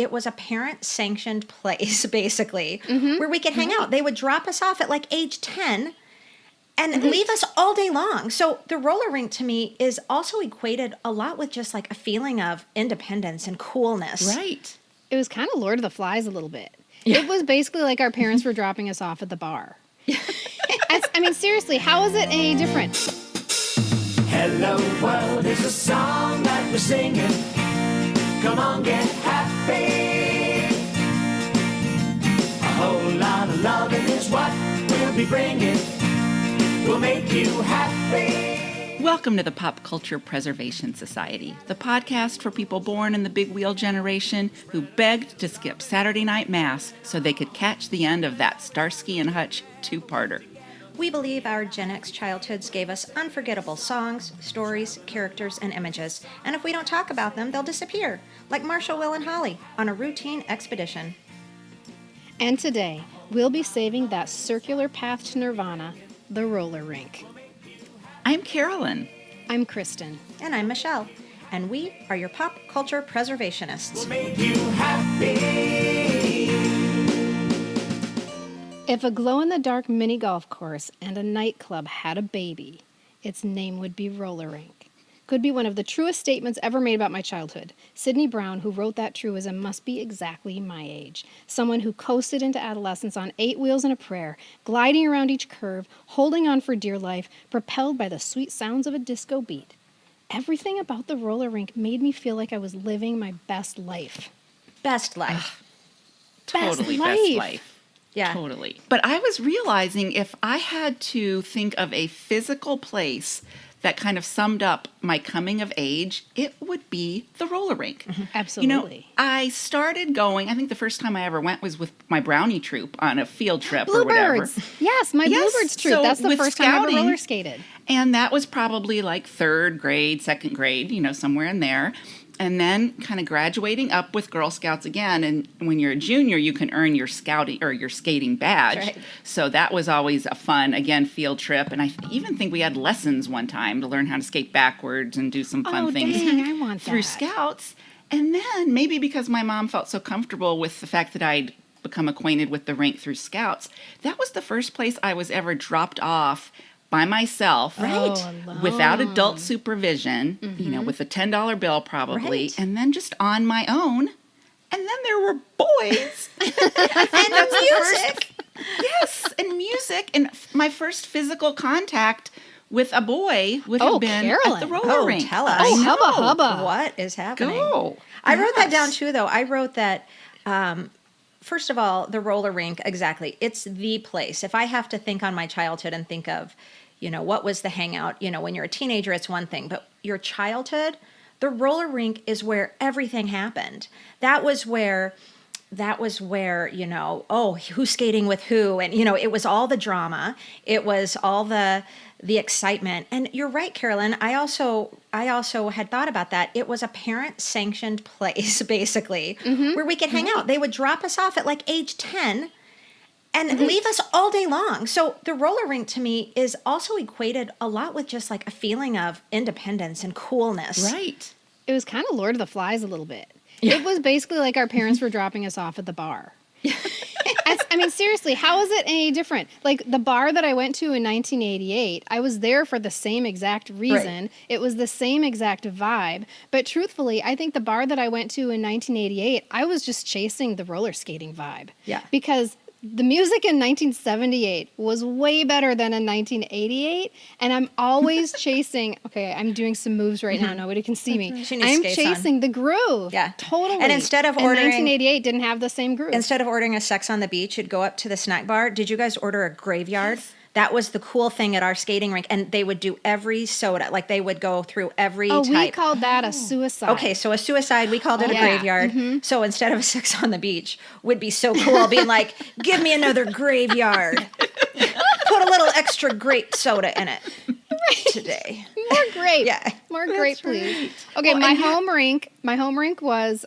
it was a parent-sanctioned place, basically, where we could hang out. They would drop us off at like age 10 and leave us all day long. So the roller rink to me is also equated a lot with just like a feeling of independence and coolness. Right. It was kind of Lord of the Flies a little bit. Yeah. It was basically like our parents were dropping us off at the bar. I mean, seriously, how is it any different? Hello world is a song that we're singing. Come on, get happy. A whole lot of loving is what we'll be bringing. We'll make you happy. Welcome to the Pop Culture Preservation Society, the podcast for people born in the big wheel generation who begged to skip Saturday night mass so they could catch the end of that Starsky and Hutch two-parter. We believe our Gen X childhoods gave us unforgettable songs, stories, characters, and images, and if we don't talk about them, they'll disappear, like Marshall, Will, and Holly on a routine expedition. And today, we'll be saving that circular path to nirvana, the roller rink. I'm Carolyn. I'm Kristin. And I'm Michelle, and we are your pop culture preservationists. We'll make you happy. If a glow-in-the-dark mini golf course and a nightclub had a baby, its name would be Roller Rink. Could be one of the truest statements ever made about my childhood. Sidney Brown, who wrote that truism, must be exactly my age. Someone who coasted into adolescence on 8 wheels and a prayer, gliding around each curve, holding on for dear life, propelled by the sweet sounds of a disco beat. Everything about the roller rink made me feel like I was living my best life. Best life. Totally Best best life. life. Yeah. Totally. But I was realizing if I had to think of a physical place that kind of summed up my coming of age, it would be the roller rink. Absolutely. You know, I started going, I think the first time I ever went was with my brownie troop on a field trip or whatever. Bluebirds. Yes, my Yes, Bluebirds troop. so That's the with first time I ever scouting- roller skated. And that was probably like 3rd grade, 2nd grade, you know, somewhere in there. And then kind of graduating up with Girl Scouts again. And when you're a junior, you can earn your scouting or your skating badge. Right. So that was always a fun, again, field trip. And I even think we had lessons one time to learn how to skate backwards and do some fun things Dang, I want through that. Scouts. And then maybe because my mom felt so comfortable with the fact that I'd become acquainted with the rink through Scouts, that was the first place I was ever dropped off by myself, alone. without adult supervision, you know, with a $10 bill probably, Right. and then just on my own. And then there were boys. And music. Yes, and music. And my first physical contact with a boy would have been at Carolyn. the roller rink. Tell us. Oh, I hubba know. hubba. What is happening? Go. I wrote that Yes. down too, though. I wrote that, first of all, the roller rink, exactly. It's the place. If I have to think on my childhood and think of, you know, what was the hangout, you know, when you're a teenager, it's one thing, but your childhood, the roller rink is where everything happened. That was where, you know, oh, who's skating with who? And, you know, it was all the drama. It was all the excitement. And you're right, Carolyn. I also had thought about that. It was a parent-sanctioned place, basically, where we could hang out. They would drop us off at like age 10 and leave us all day long. So the roller rink to me is also equated a lot with just like a feeling of independence and coolness. Right. It was kind of Lord of the Flies a little bit. It was basically like our parents were dropping us off at the bar. I mean, seriously, how is it any different? Like the bar that I went to in 1988, I was there for the same exact reason. Right. It was the same exact vibe. But truthfully, I think the bar that I went to in 1988, I was just chasing the roller skating vibe. Yeah. Because the music in 1978 was way better than in 1988, and I'm always chasing. Okay, I'm doing some moves right now. Nobody can see me. She needs I'm skates on. chasing the groove. Yeah. Totally. And instead of and ordering- 1988 didn't have the same groove. Instead of ordering a Sex on the Beach, you'd go up to the snack bar. Did you guys order a Graveyard? That was the cool thing at our skating rink. And they would do every soda. Like they would go through every type. we called that a suicide. Okay, so a suicide, we called it a Yeah. Graveyard. So instead of a Sex on the Beach, would be so cool being like, give me another Graveyard. Put a little extra grape soda in it today. More grape. Yeah. More grape, please. right. Okay, Well, my and yet- home rink was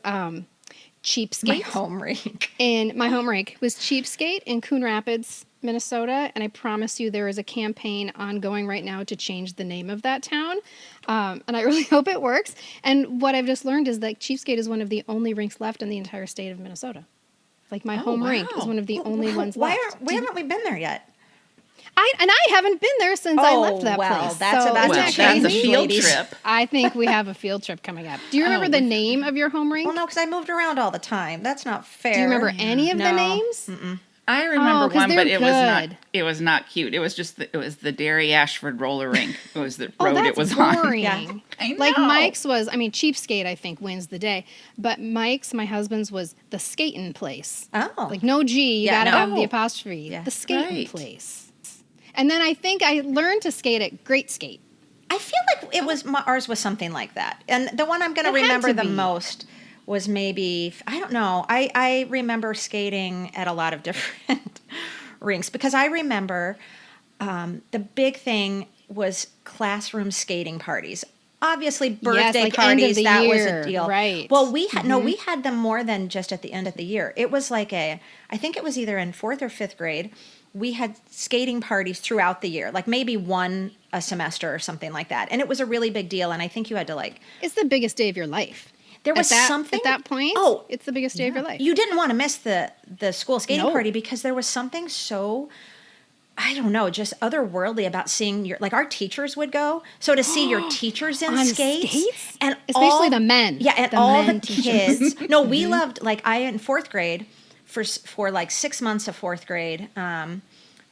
Cheapskate. My home rink. And my home rink was Cheapskate in Coon Rapids, Minnesota. And I promise you there is a campaign ongoing right now to change the name of that town. And I really hope it works. And what I've just learned is that Cheapskate is one of the only rinks left in the entire state of Minnesota. Like my home rink is one of the only ones left. Why haven't we been there yet? I haven't been there since I left that place. That's about isn't to that change, that's a field ladies. trip. I think we have a field trip coming up. Do you remember the name of your home rink? Well, no, because I moved around all the time. That's not fair. Do you remember any of the No. names? I remember 'cause one, but they're it was not. good. It was not cute. It was just. It was the Derry Ashford roller rink. It was the Oh, road that's it was boring. on. I Like know. Mike's was, I mean, Cheapskate, I think, wins the day. But Mike's, my husband's, was the skating place. Oh. Like no G, you Yeah, gotta no. have the apostrophe. Yeah. The skating Right. place. And then I think I learned to skate at Great Skate. I feel like it was ours was something like that, and the one I'm going to It had remember to the be. most was maybe I don't know. I remember skating at a lot of different rinks because I remember the big thing was classroom skating parties. Obviously, birthday like end of parties, the that was year, a deal. right. Well, we had no, we had them more than just at the end of the year. It was like I think it was either in 4th or 5th grade. We had skating parties throughout the year, like maybe one a semester or something like that. And it was a really big deal. And I think you had to like, It's the biggest day of your life. there was something At that point, Oh, it's the biggest day of your life. you didn't want to miss the school skating No. party because there was something so, I don't know, just otherworldly about seeing our teachers would go. So to see your teachers in On skates, skates? and Especially the men. yeah, and The all men the teachers. kids. No, we loved in 4th grade for like 6 months of 4th grade.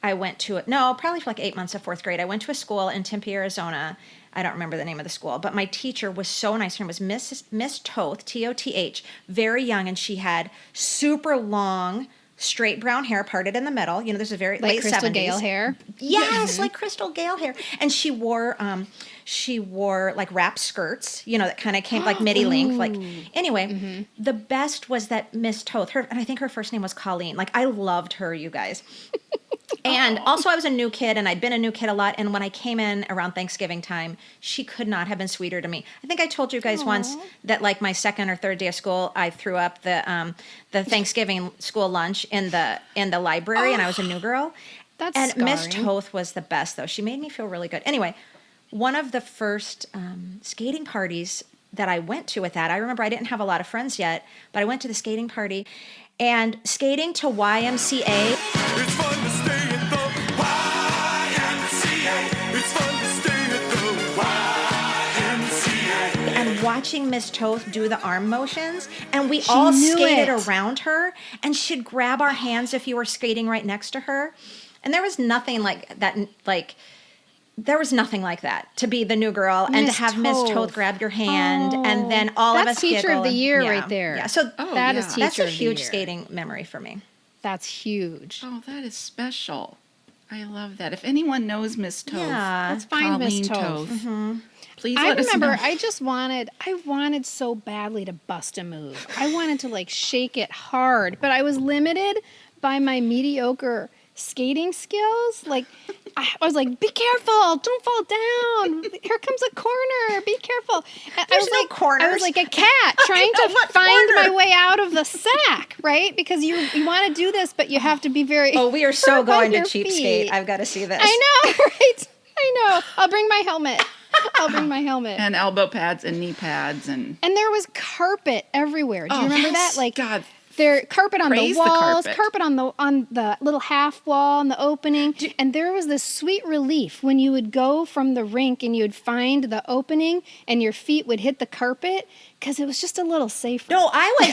I went to probably for like 8 months of 4th grade. I went to a school in Tempe, Arizona. I don't remember the name of the school, but my teacher was so nice. Her name was Miss Toth, Toth, very young, and she had super long, straight brown hair parted in the middle. You know, this is very Like late Crystal 70s. Gale hair. Yes, like Crystal Gale hair, and she wore like wrap skirts, you know, that kind of came like midi length. Like anyway, the best was that Miss Toth, and I think her first name was Colleen. Like I loved her, you guys. And also, I was a new kid, and I'd been a new kid a lot. And when I came in around Thanksgiving time, she could not have been sweeter to me. I think I told you guys once that, like, my 2nd or 3rd day of school, I threw up the Thanksgiving school lunch in the library, and I was a new girl. That's And Miss scarring. Toth was the best, though. She made me feel really good. Anyway, one of the first skating parties that I went to with that, I remember I didn't have a lot of friends yet, but I went to the skating party, and skating to YMCA. It's fun to stay at the YMCA. It's fun to stay at the YMCA. And watching Miss Toth do the arm motions, and we all knew skated it. around her, and she'd grab our hands if you were skating right next to her. And there was nothing like that, there was nothing like that to be the new girl and to Miss have Miss Toth. Toth grab your hand, Oh, and then all of that's us teacher giggle of the and- year yeah, right there. Yeah, so That is yeah. teacher that's a of the huge year. skating memory for me. That's huge. Oh, that is special. I love that. If anyone knows Miss Toth, Yeah. Let's find Miss Colleen Toth. please I let us remember know. I wanted so badly to bust a move. I wanted to like shake it hard, but I was limited by my mediocre skating skills. Like I was like, be careful, don't fall down. Here comes a corner. Be careful. And There's I was no like, corners. I was like a cat trying know to what find corner. my way out of the sack, right? Because you want to do this, but you have to be very Oh, we are so firm on going to your Cheapskate. feet. I've got to see this. I know, right? I know. I'll bring my helmet. And elbow pads and knee pads and And there was carpet everywhere. Do you remember yes. that? Like God, there carpet on the praise the walls, carpet. on the little half wall and the opening. And there was this sweet relief when you would go from the rink and you would find the opening and your feet would hit the carpet because it was just a little safer. No, I was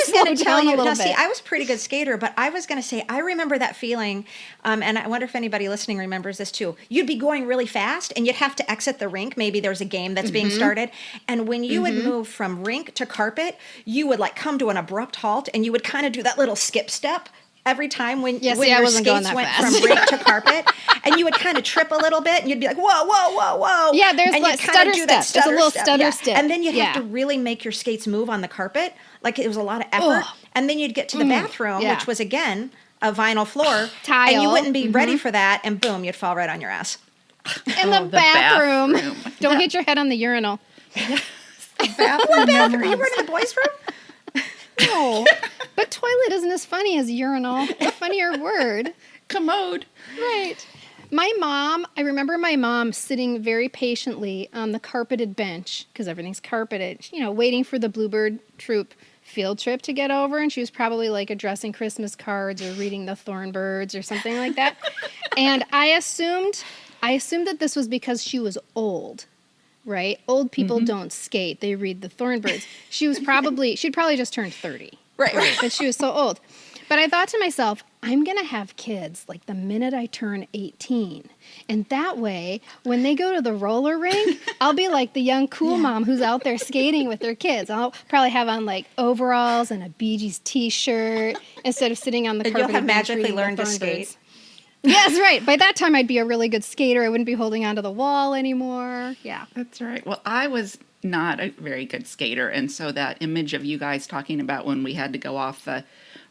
Just going to slow tell down a you. little Now, see, bit. I was a pretty good skater, but I was going to say I remember that feeling, and I wonder if anybody listening remembers this too. You'd be going really fast, and you'd have to exit the rink. Maybe there's a game that's being started, and when you would move from rink to carpet, you would like come to an abrupt halt, and you would kind of do that little skip step every time when Yeah, when see, I your wasn't going skates that went fast. from rink to carpet, and you would kind of trip a little bit, and you'd be like, whoa, whoa, whoa, whoa. Yeah, there's and like you'd kinda stutter do that step. There's a little stutter yeah. step. And then you'd have Yeah. to really make your skates move on the carpet. Like it was a lot of effort. And then you'd get to the bathroom, Yeah. which was again a vinyl floor. Tile. And you wouldn't be ready for that, and boom, you'd fall right on your ass. In the the bathroom. bathroom. Don't hit your head on the urinal. Bathroom? You were in the boys' room? No. But toilet isn't as funny as urinal. A funnier word. commode. Right. I remember my mom sitting very patiently on the carpeted bench, because everything's carpeted, waiting for the Bluebird Troop field trip to get over. And she was probably like addressing Christmas cards or reading the Thornbirds or something like that. And I assumed that this was because she was old, right? Old people don't skate. They read the Thornbirds. She'd probably just turned 30. Right. But she was so old. But I thought to myself, I'm going to have kids like the minute I turn 18. And that way, when they go to the roller rink, I'll be like the young cool mom who's out there skating with their kids. I'll probably have on like overalls and a Bee Gees t-shirt instead of sitting on the carpet. You'll have magically learned to skate. Yes, right. By that time, I'd be a really good skater. I wouldn't be holding onto the wall anymore. Yeah. That's right. Well, I was not a very good skater. And so that image of you guys talking about when we had to go off the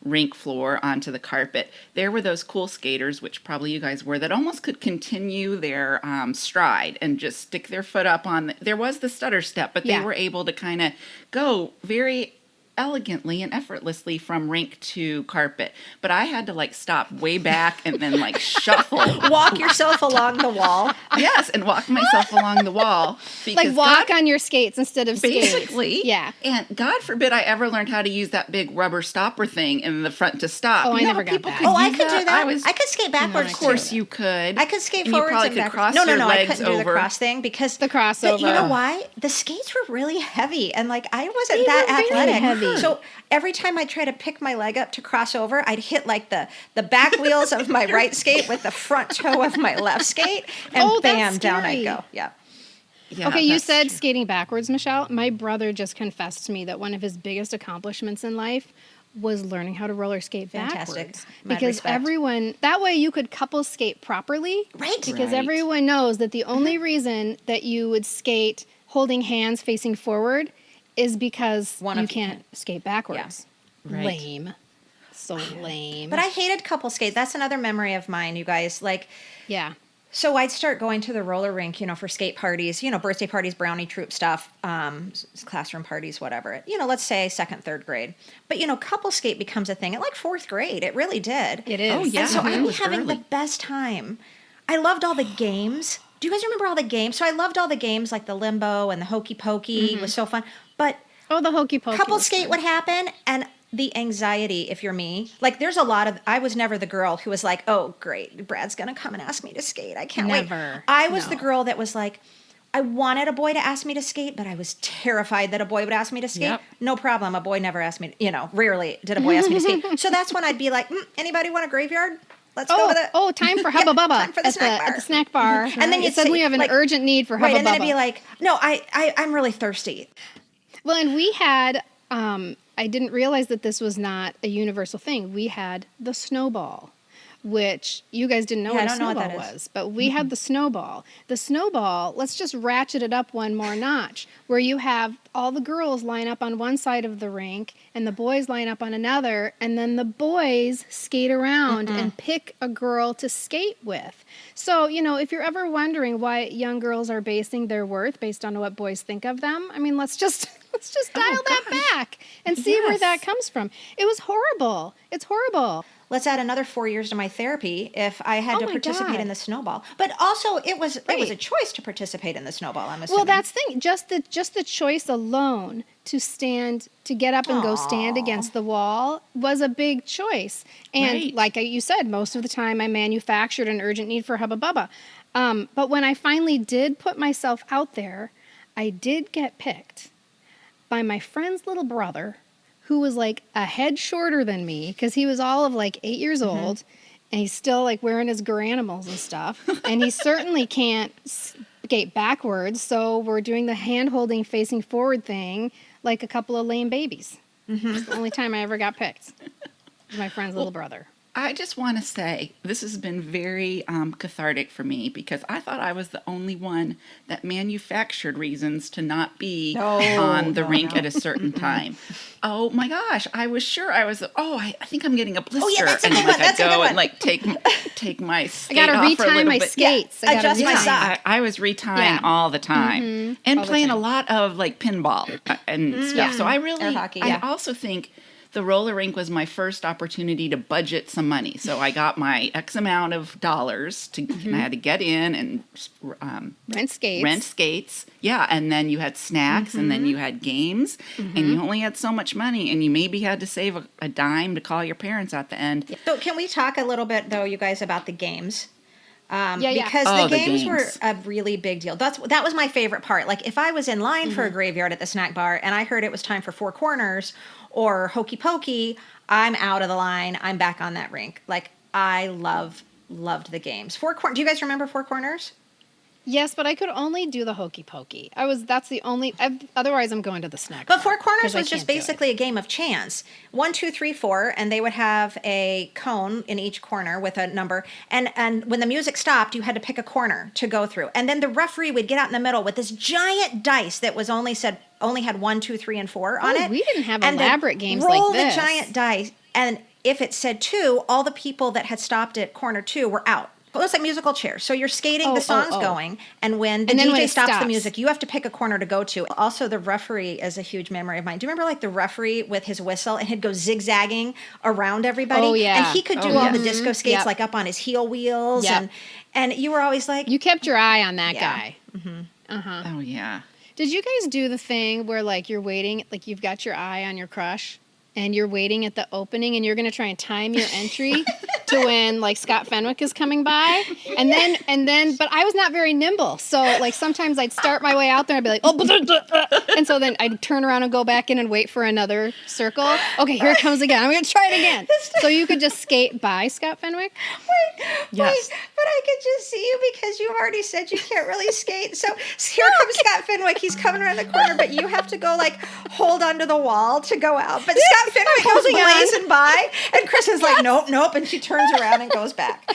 rink floor onto the carpet, there were those cool skaters, which probably you guys were, that almost could continue their stride and just stick their foot up on there was the stutter step, but they were able to kind of go very elegantly and effortlessly from rink to carpet. But I had to like stop way back and then like shuffle. Walk yourself along the wall. Yes, and walk myself along the wall. Like walk on your skates instead of skates. Basically. Yeah. And God forbid I ever learned how to use that big rubber stopper thing in the front to stop. Oh, I never got that. I could do that. I could skate backwards. Of course you could. I could skate and forwards you probably and could backwards. cross your I legs couldn't do the over. cross thing because the crossover. You know why? The skates were really heavy, and like I wasn't They that were very athletic. heavy. So every time I try to pick my leg up to cross over, I'd hit like the back wheels of my right skate with the front toe of my left skate, and bam, down I go. Yeah. Yeah, okay, you that's said true. skating backwards, Michelle. My brother just confessed to me that one of his biggest accomplishments in life was learning how to roller skate Fantastic. backwards. Mad Because respect. everyone, that way you could couple skate properly. Right. Because Right. everyone knows that the only reason that you would skate holding hands facing forward is because One you of you can't skate backwards. Right. Lame. So lame. But I hated couple skate. That's another memory of mine, you guys. Like, yeah. so I'd start going to the roller rink, for skate parties, birthday parties, brownie troop stuff, classroom parties, whatever. Let's say second, third grade. But, couple skate becomes a thing at like fourth grade. It really did. It is. Oh, yeah. And so it I'd be was having early. the best time. I loved all the games. Do you guys remember all the games? So I loved all the games like the limbo and the hokey pokey. It was so fun. But Oh, the hokey pokey. couple was skate fun. would happen, and the anxiety, if you're me, like there's a lot of, I was never the girl who was like, oh great, Brad's gonna come and ask me to skate, I can't wait. Never. I was the No. girl that was like, I wanted a boy to ask me to skate, but I was terrified that a boy would ask me to skate. Yep. No problem, a boy never asked me rarely did a boy ask me to skate. So that's when I'd be like, anybody want a graveyard? Let's go to the time for Hubba Bubba time for the at snack bar. at the snack bar. And then you you'd said say, we have an like- urgent need for Hubba right, and Bubba. then it'd be like, no, I'm really thirsty. Well, and we had, I didn't realize that this was not a universal thing. We had the snowball, which you guys didn't know Yeah, I what a don't know what snowball that is. was, but we had the snowball. The snowball, let's just ratchet it up one more notch, where you have all the girls line up on one side of the rink and the boys line up on another, and then the boys skate around and pick a girl to skate with. So, if you're ever wondering why young girls are basing their worth based on what boys think of them, I mean, let's just dial that back and see where Yes. that comes from. It was horrible. It's horrible. Let's add another 4 years to my therapy if I had Oh to my participate God. in the snowball. But also, it was a Right. choice to participate in the snowball. I'm assuming. Well, that's the thing. Just the choice alone to get up and go stand against the wall was a big choice. And Right. like you said, most of the time I manufactured an urgent need for Hubba Bubba. But when I finally did put myself out there, I did get picked by my friend's little brother, who was like a head shorter than me because he was all of like 8 years old, and he's still like wearing his granimals and stuff, and he certainly can't skate backwards. So we're doing the hand holding facing forward thing like a couple of lame babies. It's the only time I ever got picked. Was my friend's little brother. I just want to say this has been very cathartic for me because I thought I was the only one that manufactured reasons to not be on the rink at a certain time. Oh my gosh, I was sure I was. I think I'm getting a blister, that's a and good like one, that's a I good go one. and like take my skate I gotta off for a retime little my bit. skates. I gotta adjust my retime. sock. I was retying Yeah. all the time and All the playing a time. lot of like pinball and stuff. Yeah. So I really, Air hockey, I yeah. also think The roller rink was my first opportunity to budget some money. So I got my X amount of dollars and I had to get in and Rent skates. Yeah, and then you had snacks and then you had games and you only had so much money and you maybe had to save a dime to call your parents at the end. So can we talk a little bit, though, you guys, about the games? Yeah. Because Oh, the the games were games. a really big deal. That was my favorite part. Like, if I was in line for a graveyard at the snack bar and I heard it was time for Four Corners or Hokey Pokey, I'm out of the line. I'm back on that rink. Like, I loved the games. Do you guys remember Four Corners? Yes, but I could only do the hokey pokey. That's the only. Otherwise, I'm going to the snack. But bar, Four Corners 'cause I was just can't do it. basically a game of chance. 1, 2, 3, 4, and they would have a cone in each corner with a number. And when the music stopped, you had to pick a corner to go through. And then the referee would get out in the middle with this giant dice that was only had 1, 2, 3 and 4 on Oh, it. we didn't have And they'd elaborate games like roll this. the giant dice, and if it said 2, all the people that had stopped at corner 2 were out. It looks like musical chairs. So you're skating, the song's going, and when the And then DJ when it stops the stops. music, you have to pick a corner to go to. Also, the referee is a huge memory of mine. Do you remember, like, the referee with his whistle, and he'd go zigzagging around everybody? Oh, yeah. And he could do Oh, all yeah. the disco skates, Yep. like, up on his heel wheels. Yep. And you were always like, You kept your eye on that Yeah. guy. Oh, yeah. Did you guys do the thing where, like, you're waiting, like, you've got your eye on your crush, and you're waiting at the opening, and you're going to try and time your entry to when, like, Scott Fenwick is coming by? And then, but I was not very nimble. So, like, sometimes I'd start my way out there and I'd be like, and so then I'd turn around and go back in and wait for another circle. Okay, here it comes again. I'm going to try it again. So you could just skate by Scott Fenwick? Yes. but I could just see you because you've already said you can't really skate. So here comes Scott Fenwick. He's coming around the corner, but you have to go, like, hold onto the wall to go out. But Scott Fenwick goes blazing by, and Kristin's like, nope, and she turns around and goes back.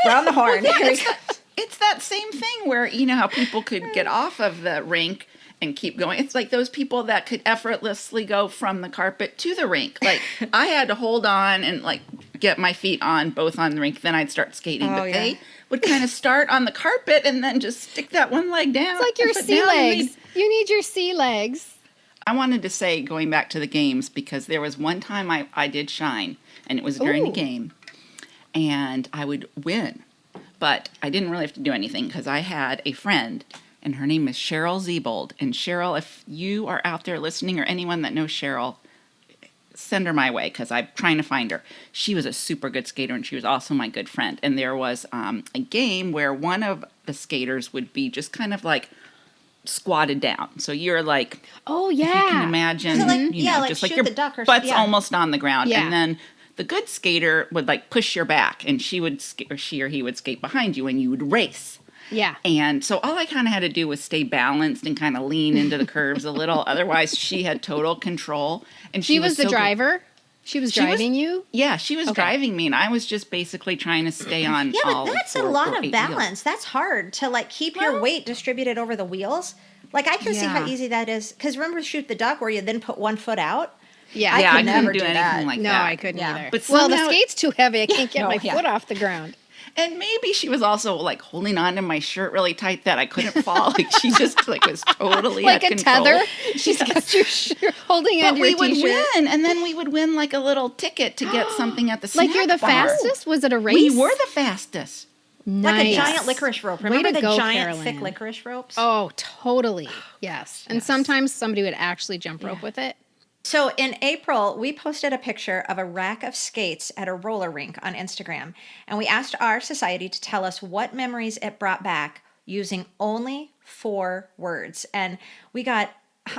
Round the horn. Here he comes. It's that same thing where, you know how people could get off of the rink and keep going. It's like those people that could effortlessly go from the carpet to the rink. Like, I had to hold on and, like, get my feet on both on the rink, then I'd start skating. Oh, But yeah. they would kind of start on the carpet and then just stick that one leg down. It's like your and put sea down and legs. You need your sea legs. I wanted to say, going back to the games, because there was one time I did shine, and it was during the Ooh. game, and I would win. But I didn't really have to do anything because I had a friend, and her name is Cheryl Zebold. And Cheryl, if you are out there listening or anyone that knows Cheryl, send her my way because I'm trying to find her. She was a super good skater, and she was also my good friend. And there was a game where one of the skaters would be just kind of like squatted down. So you're like, Oh, if you yeah. can imagine, Is it like- you yeah, know, like just like shoot your the duck or butt's yeah. almost on the ground. Yeah. And then the good skater would like push your back, and she or he would skate behind you, and you would race. Yeah. And so all I kind of had to do was stay balanced and kind of lean into the curves a little. Otherwise, she had total control. And She was the so good. driver? She was She was- driving you? Yeah, she was Okay. driving me, and I was just basically trying to stay on Yeah, all but that's a four lot or of 8 balance. wheels. That's hard to, like, keep your weight distributed over the wheels. Like, I can see how Yeah. easy that is. Because remember Shoot the Duck where you then put one foot out? Yeah. I Yeah, could I never couldn't do do anything that. like No, that. I couldn't Yeah. either. But Well, the somehow- skate's too heavy. I can't get No, my yeah. foot off the ground. And maybe she was also like holding on to my shirt really tight that I couldn't fall. Like she just like was totally Like had a control. tether. She's got your holding But onto we your would t-shirt. win, and then we would win like a little ticket to get something at the snack Like you're the bar. fastest? Was it a race? We were the fastest. Like a Nice. giant licorice rope. Way Remember to the go, giant Carolyn. thick licorice ropes? Oh, totally. Yes. And Yes. sometimes somebody would actually jump rope with it. So in April, we posted a picture of a rack of skates at a roller rink on Instagram. And we asked our society to tell us what memories it brought back using only 4 words. And we got,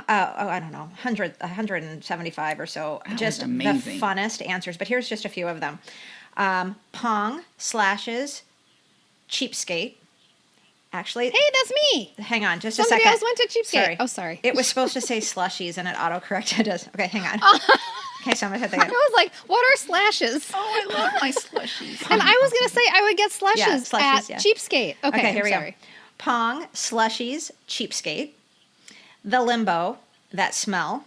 I don't know, 175 or so. That just was amazing. the funnest answers. But here's just a few of them. Pong, slashes, cheapskate. Actually, Hey, that's me. hang on just Somebody a second. else went to Cheapskate. Oh, sorry. It was supposed to say slushies and it auto-corrected us. Okay, hang on. Okay, so I'm going to hit I that. was like, what are slashes? Oh, I love my slushies. And I was going to say I would get slushes, Yeah, slushies, at yeah. Cheapskate. Okay, Okay, here we sorry. go. Pong, slushies, cheapskate. The limbo, that smell.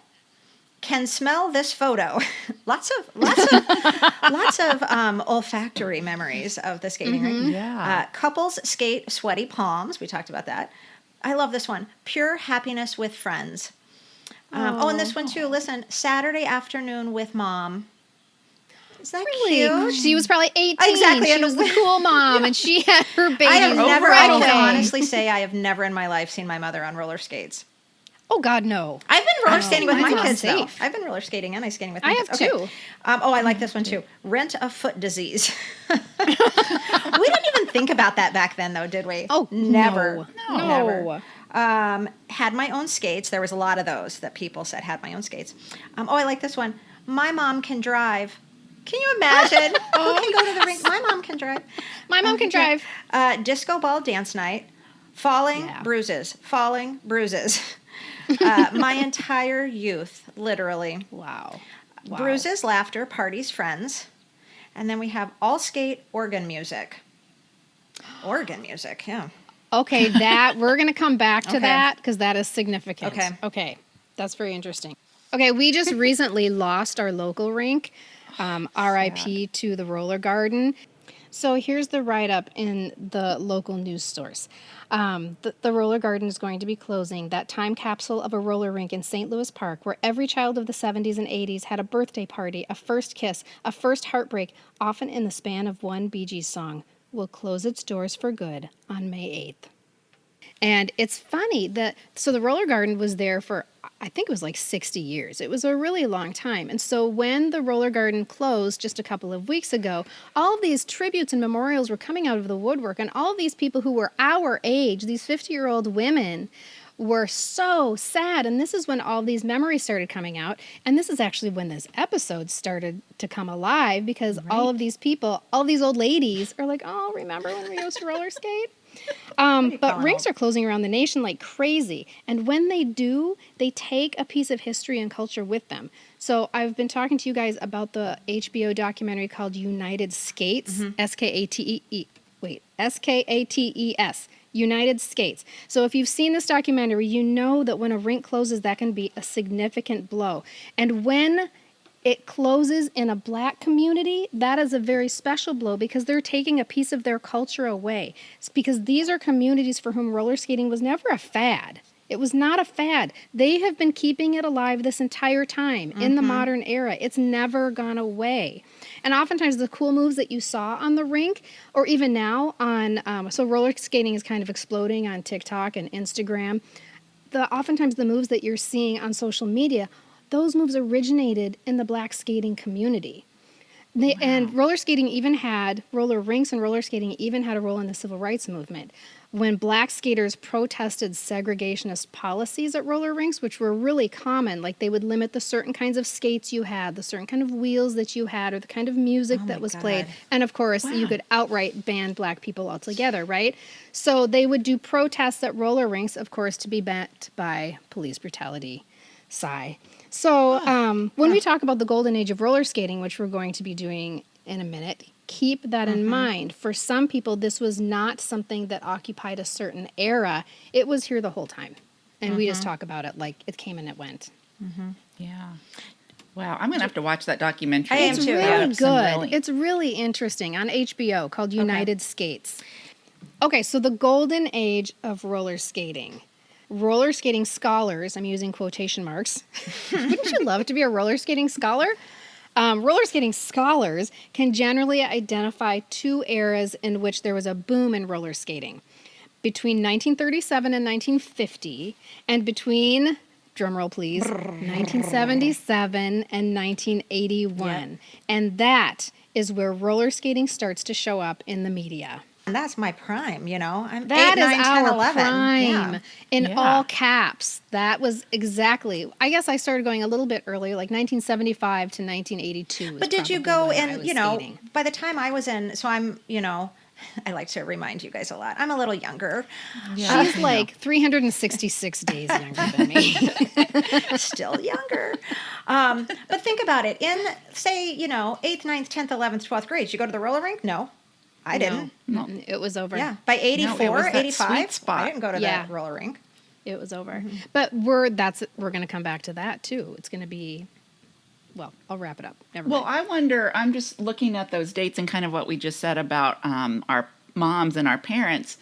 Can smell this photo. lots of olfactory memories of the skating rink. Yeah. Couples skate sweaty palms. We talked about that. I love this one. Pure happiness with friends. And this one too. Listen, Saturday afternoon with mom. Is that Really? cute? She was probably 18. Exactly, She and was the cool mom, and she had her baby I have never. right I away. can honestly say I have never in my life seen my mother on roller skates. Oh, God, no. I've been roller skating with Mine's my not kids, though. safe. I've been roller skating and ice skating with my I kids. have, too. I like this one, too. Rent a foot disease. We didn't even think about that back then, though, did we? Oh, never. No. Never. Had my own skates. There was a lot of those that people said had my own skates. I like this one. My mom can drive. Can you imagine? Who can go to the rink? My mom can drive. My mom can drive. Disco ball dance night. Falling, Yeah. bruises. Falling, bruises. My entire youth, literally. Wow. Bruises, laughter, parties, friends. And then we have all skate organ music. Organ music, yeah. Okay, we're going to come back to Okay. that because that is significant. Okay, that's very interesting. Okay, we just recently lost our local rink, RIP to the roller garden. So here's the write-up in the local news source. The roller garden is going to be closing, that time capsule of a roller rink in St. Louis Park where every child of the 70s and 80s had a birthday party, a first kiss, a first heartbreak, often in the span of one Bee Gees song, will close its doors for good on May 8th. And it's funny that, so the roller garden was there for, I think it was like 60 years. It was a really long time. And so when the roller garden closed just a couple of weeks ago, all of these tributes and memorials were coming out of the woodwork. And all of these people who were our age, these 50-year-old women, were so sad. And this is when all these memories started coming out. And this is actually when this episode started to come alive because all of these people, all these old ladies are like, oh, remember when we used to roller skate? But rinks are closing around the nation like crazy. And when they do, they take a piece of history and culture with them. So I've been talking to you guys about the HBO documentary called United Skates, S-K-A-T-E-S, United Skates. So if you've seen this documentary, you know that when a rink closes, that can be a significant blow. And when it closes in a black community, that is a very special blow because they're taking a piece of their culture away. It's because these are communities for whom roller skating was never a fad. It was not a fad. They have been keeping it alive this entire time in the modern era. It's never gone away. And oftentimes the cool moves that you saw on the rink, or even now on, so roller skating is kind of exploding on TikTok and Instagram. Oftentimes the moves that you're seeing on social media, those moves originated in the black skating community. And roller skating even had, roller rinks and roller skating even had a role in the civil rights movement. When black skaters protested segregationist policies at roller rinks, which were really common, like they would limit the certain kinds of skates you had, the certain kind of wheels that you had, or the kind of music that was played. And of course, you could outright ban black people altogether, right? So they would do protests at roller rinks, of course, to be met by police brutality. Sigh. So when we talk about the golden age of roller skating, which we're going to be doing in a minute, keep that in mind. For some people, this was not something that occupied a certain era. It was here the whole time. And we just talk about it like it came and it went. Yeah. Wow, I'm going to have to watch that documentary. I am It's too, really yeah. good. It's really interesting on HBO called United Skates. Okay, so the golden age of roller skating. Roller skating scholars, I'm using quotation marks. Wouldn't you love to be a roller skating scholar? Roller skating scholars can generally identify two eras in which there was a boom in roller skating. Between 1937 and 1950, and between, drumroll please, 1977 and 1981. And that is where roller skating starts to show up in the media. And that's my prime, you know. I'm That 8, 9, is 10, our 11. prime Yeah. in all caps. That was exactly. I guess I started going a little bit earlier, like 1975 to 1982. But did you probably go when I and, was you know, skating. by the time I was in, so I'm, you know, I like to remind you guys a lot. I'm a little younger. She's like 366 days younger than me. Still younger. But think about it. In, say, you know, 8th, 9th, 10th, 11th, 12th grade, did you go to the roller rink? No, I didn't. No, it was over. Yeah. By 84, was that 85, sweet spot. I didn't go to Yeah. the roller rink. It was over. But we're going to come back to that too. It's going to be, well, I'll wrap it up. Never Well, mind. I wonder, I'm just looking at those dates and kind of what we just said about our moms and our parents.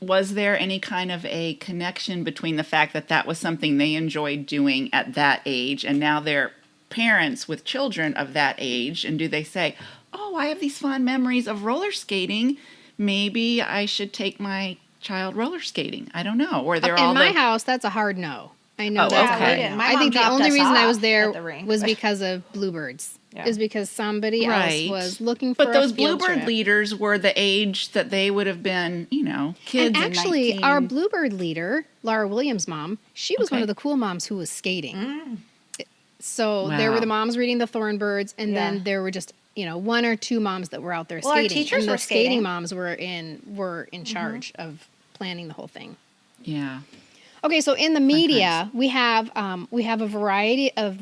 was there any kind of a connection between the fact that that was something they enjoyed doing at that age, and now they're parents with children of that age, and do they say, oh, I have these fond memories of roller skating, maybe I should take my child roller skating? I don't know. Or they're all in my house, that's a hard no. I know Oh, that's okay. a Yeah, hard we didn't. no. My I mom think the dropped only us reason I off was there at the rink. was because of bluebirds. Yeah. Is because somebody Right. else was looking for But a those field Bluebird trip. leaders were the age that they would have been, kids. And actually, in 19... our Bluebird leader, Laura Williams' mom, she was one Okay. of the cool moms who was skating. So there Wow. were the moms reading the Thornbirds, and Yeah. then there were just one or two moms that were out there Well, our skating. teachers and the were skating. moms were in charge of planning the whole thing. Yeah. Okay, so in the media, we have a variety of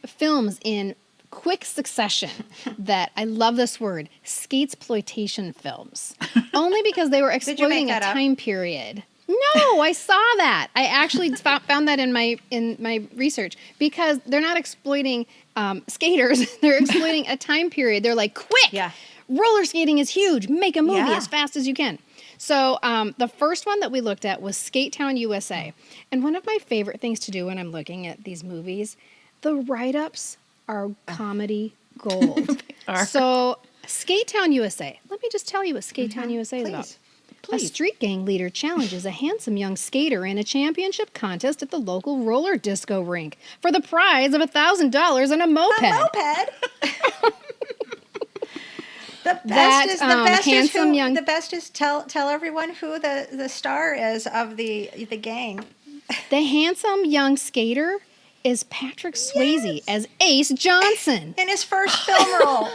films in quick succession that I love this word, skatesploitation films. Only because they were you make exploiting a that up? time period. No, I saw that. I actually found that in my research, because they're not exploiting skaters. They're exploiting a time period. They're like, quick, Yeah. roller skating is huge. Make a movie Yeah. as fast as you can. So the first one that we looked at was Skate Town, USA. And one of my favorite things to do when I'm looking at these movies, the write-ups are comedy gold. So Skate Town, USA. Let me just tell you what Skate Town, USA is about. A street gang leader challenges a handsome young skater in a championship contest at the local roller disco rink for the prize of $1,000 and a moped. A moped. The best is tell everyone who the star is of the gang. The handsome young skater is Patrick Swayze as Ace Johnson. In his first film role.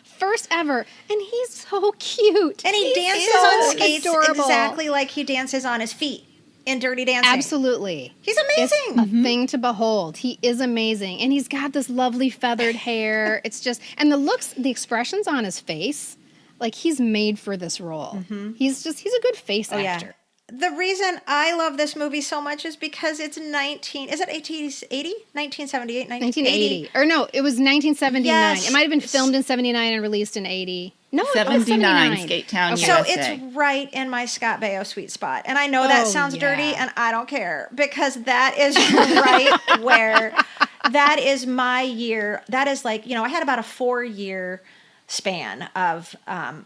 First ever. And he's so cute. And he dances on skates exactly like he dances on his feet in Dirty Dancing. Absolutely. He's amazing. It's a thing to behold. He is amazing. And he's got this lovely feathered hair. It's just, and the expressions on his face, like he's made for this role. He's a good face actor. The reason I love this movie so much is because it's 1978, 1980. Or no, it was 1979. Yes. It might have been filmed in 79 and released in 80. No, it was 79, 79. Skate Town, Okay. So USA. it's right in my Scott Baio sweet spot. And I know that sounds dirty, and I don't care, because that is right where, that is my year. That is like, I had about a 4-year span of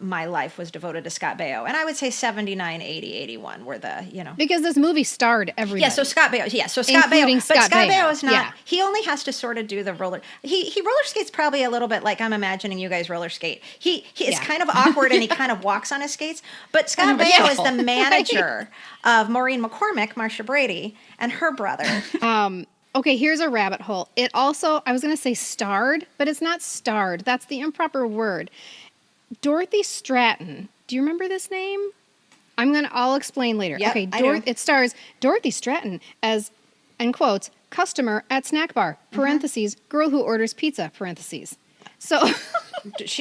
my life was devoted to Scott Baio. And I would say 79, 80, 81 were the, Because this movie starred everybody. Yeah, so Scott Baio. Yeah, so Scott Including Baio. But Scott Scott Baio. Baio is not. Yeah. He only has to sort of do the roller. He roller skates probably a little bit like I'm imagining you guys roller skate. He is kind of awkward and he kind of walks on his skates. But Scott Baio is the manager of Maureen McCormick, Marsha Brady, and her brother. Okay, here's a rabbit hole. It also, I was going to say starred, but it's not starred. That's the improper word. Dorothy Stratton. Do you remember this name? I'll explain later. Yep, Okay, I do. it stars Dorothy Stratton as, in quotes, customer at snack bar, parentheses, girl who orders pizza, parentheses. So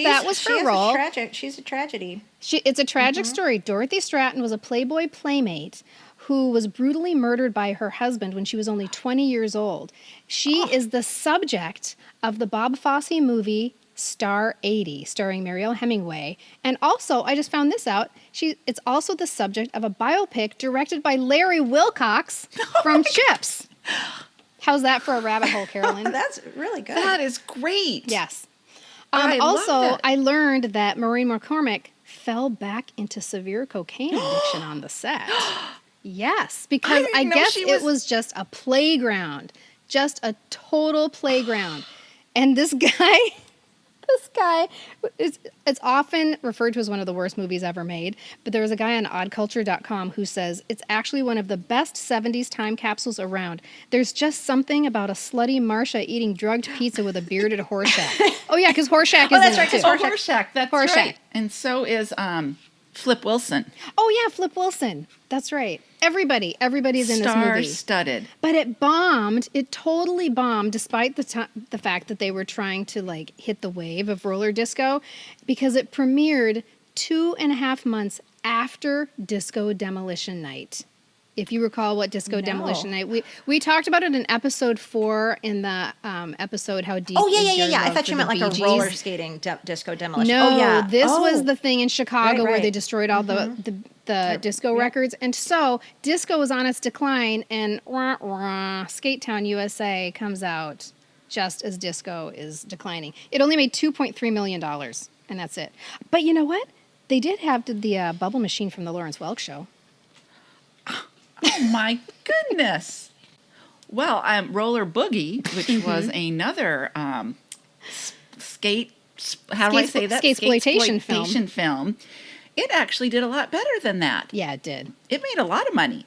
that was her role. She's a tragedy. It's a tragic story. Dorothy Stratton was a Playboy playmate who was brutally murdered by her husband when she was only 20 years old. She is the subject of the Bob Fosse movie Star 80, starring Mariel Hemingway. And also, I just found this out, it's also the subject of a biopic directed by Larry Wilcox from Chips. How's that for a rabbit hole, Carolyn? That's really good. That is great. Yes. I love Also, it. I learned that Maureen McCormick fell back into severe cocaine addiction on the set. Yes, because I didn't know guess she it was just a playground, just a total playground. And this guy, it's often referred to as one of the worst movies ever made, but there was a guy on oddculture.com who says it's actually one of the best 70s time capsules around. There's just something about a slutty Marsha eating drugged pizza with a bearded Horseshack. Oh yeah, because Horseshack is that's in right, it 'cause too. Horseshack, that's Horseshack. right. And so is Flip Wilson. Oh yeah, Flip Wilson. That's right. Everybody's in this movie. Star-studded. But it bombed. It totally bombed, despite the fact that they were trying to hit the wave of roller disco, because it premiered 2.5 months after Disco Demolition Night. If you recall what Disco Demolition Night, we talked about it in episode 4 in the episode How Deep Oh, Is Your yeah. I Love thought for you the meant like Bee a Gees? roller skating disco demolition. No, Oh, yeah. this was the thing in Chicago where Right. they destroyed all the the disco records. And so disco was on its decline, and Skate Town USA comes out just as disco is declining. It only made $2.3 million, and that's it. But you know what? They did have the bubble machine from the Lawrence Welk show. Oh my goodness. Well, Roller Boogie, which was another skate, how do I say that? Skatesploitation film. It actually did a lot better than that. Yeah, it did. It made a lot of money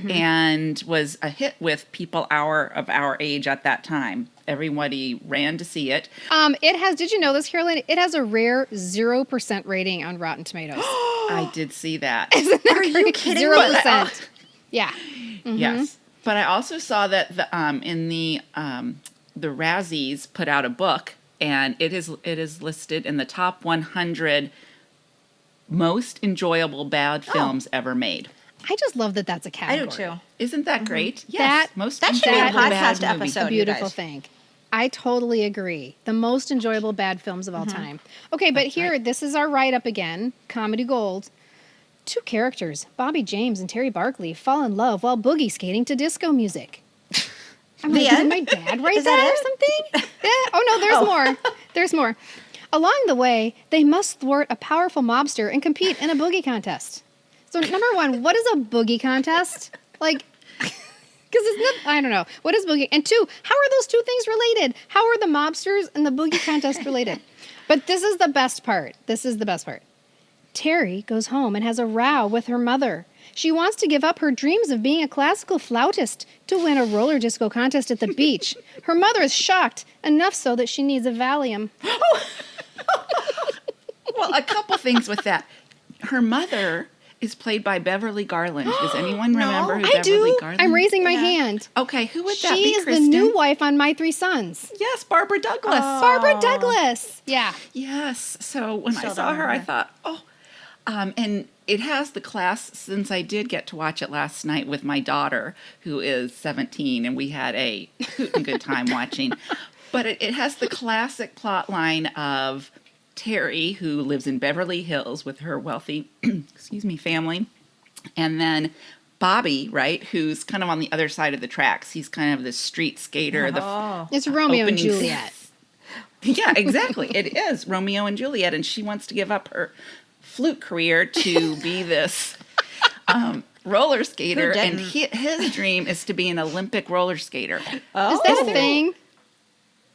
and was a hit with people of our age at that time. Everybody ran to see it. It has, did you know this, Caroline? It has a rare 0% rating on Rotten Tomatoes. I did see that. Are you kidding me? 0%. Yeah. Yes. But I also saw that in the Razzies put out a book, and it is listed in the top 100 most enjoyable bad films ever made. I just love that that's a I category. do too. Isn't that great? Yes. That should be a enjoyable bad podcast movie. episode. A beautiful you guys. thing. I totally agree. The most enjoyable bad films of all time. Okay, but here, this is our write-up again. Comedy Gold. 2 characters, Bobby James and Terry Barkley, fall in love while boogie skating to disco music. I'm like, did my dad write Is that that or something? Yeah. Oh, no, there's more. There's more. Along the way, they must thwart a powerful mobster and compete in a boogie contest. So, number one, what is a boogie contest? Like, because it's not, I don't know. What is boogie? And 2, how are those 2 things related? How are the mobsters and the boogie contest related? But this is the best part. This is the best part. Terry goes home and has a row with her mother. She wants to give up her dreams of being a classical flautist to win a roller disco contest at the beach. Her mother is shocked, enough so that she needs a Valium. Well, a couple things with that. Her mother is played by Beverly Garland. Does anyone remember who I Beverly do. Garland? I'm raising my hand. Okay, who would that be, She is Kristin? the new wife on My 3 Sons. Yes, Barbara Douglas. Barbara Douglas. Yeah. Yes. So when I Still saw don't her, know I her. thought, oh. And it has the class, since I did get to watch it last night with my daughter, who is 17, and we had a hoot and good time watching. But it has the classic plot line of Terry, who lives in Beverly Hills with her wealthy, family. And then Bobby, right, who's kind of on the other side of the tracks. He's kind of the street skater. It's Romeo and opening- Juliet. Yeah, exactly. It is Romeo and Juliet, and she wants to give up her flute career to be this roller skater, and his dream is to be an Olympic roller skater. Is that a thing?